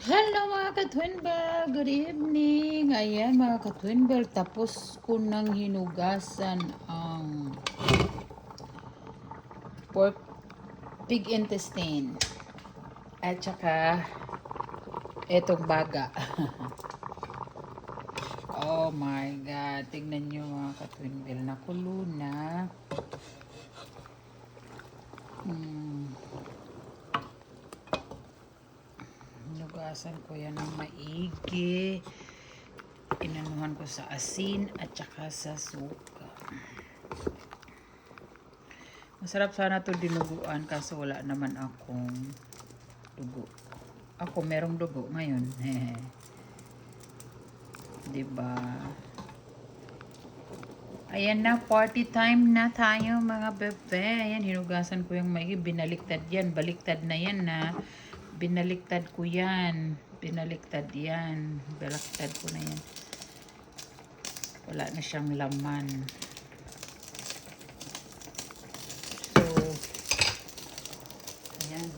Hello mga ka-Twin Bell! Good evening! Ayan mga ka-Twin Bell, tapos ko nang hinugasan ang pork pig intestine at saka etong baga. Oh my God! Tignan nyo mga ka-Twin Bell, nakulo na. Hinugasan ko yan ng maigi. Inanuhan ko sa asin at saka sa suka. Masarap sana to dinuguan kaso wala naman akong dugo. Ako merong dugo ngayon. Diba? Ayan na, party time na tayo mga bebe. Ayan, hinugasan ko yung maigi. Binaliktad yan. Baliktad na yan na. Binaliktad ko yan. Binaliktad yan. Baliktad ko na yan. Wala na siyang laman. So, ayan.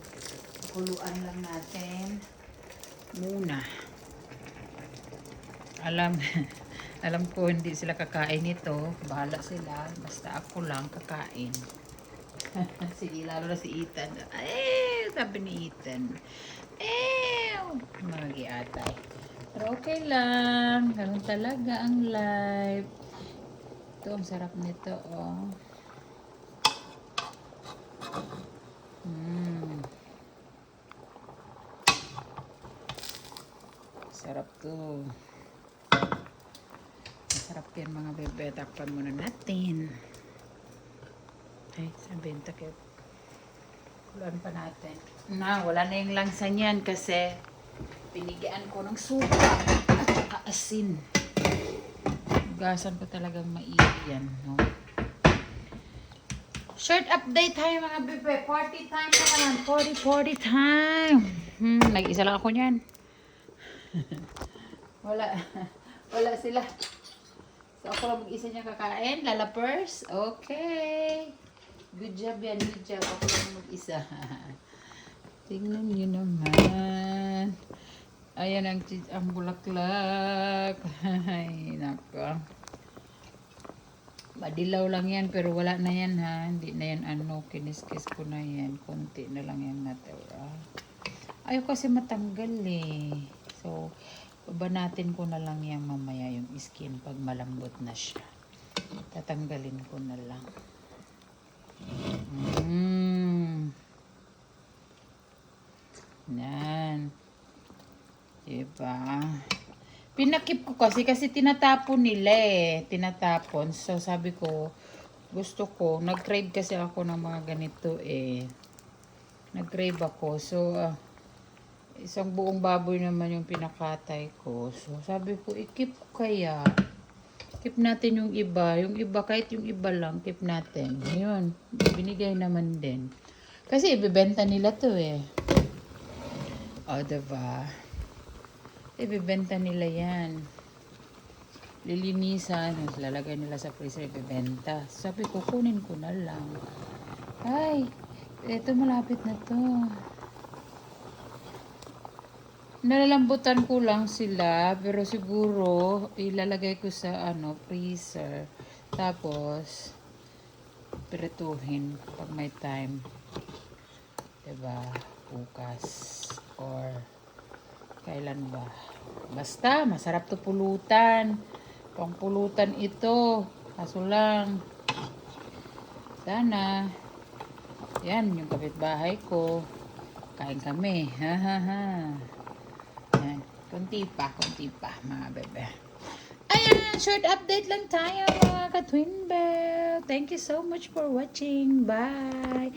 Kuluan lang natin muna. Alam ko hindi sila kakain ito. Bahala sila. Basta ako lang kakain. Sige, lalo na si Ethan. Sabi ni Ethan. Magiatay. Pero okay lang. Ganun talaga ang life. Ito, ang sarap nito, oh. Sarap to. Masarap yan mga bebe. Takpan muna natin. Ay, sabihin takip. Kulan pa natin. Wala na yung langsa niyan kasi pinigaan ko ng suka at saka asin. Hugasan ko talagang maigi yan, no? Short update tayo mga bebe. Party time na naman. Party time. Nag-isa lang ako niyan. Wala sila. So ako lang mag-isa niya kakain. Lalapers. Okay. Good job yan. Good job. Ako lang mag-isa. Tingnan niyo naman. Ayan ang bulaklak. Ay, nako. Madilaw lang yan, pero wala na yan ha. Hindi na yan kiniskis ko na yan. Konti na lang yan natira. Ayaw kasi matanggal eh. So, babanatin ko na lang yan mamaya yung skin pag malambot na siya. Tatanggalin ko na lang. Yan. Diba? Pinakip ko kasi tinatapon nila eh. Tinatapon. So, sabi ko, gusto ko, nag-crave kasi ako ng mga ganito eh. Nag-crave ako. So, isang buong baboy naman yung pinakatay ko. So, sabi ko, i-keep ko kaya. Keep natin yung iba. Yung iba, kahit yung iba lang, keep natin. Ayun. Binigay naman din. Kasi ibibenta nila to eh. O, diba? Ibibenta nila yan. Lilinisan. Lalagay nila sa freezer. Ibibenta. Sabi ko, kunin ko na lang. Ay, eto malapit na to. Nalalambutan ko lang sila. Pero siguro, ilalagay ko sa freezer. Tapos, pirituhin pag may time. Diba? Bukas. Or kailan ba? Basta, masarap to pulutan. Pangpulutan ito. Kaso lang, sana, yan, yung kapitbahay ko. Kain kami. Ha, ha, ha. Yan. Kunti pa, mga bebe. Ayan, short update lang tayo, mga ka-Twin Bell. Thank you so much for watching. Bye.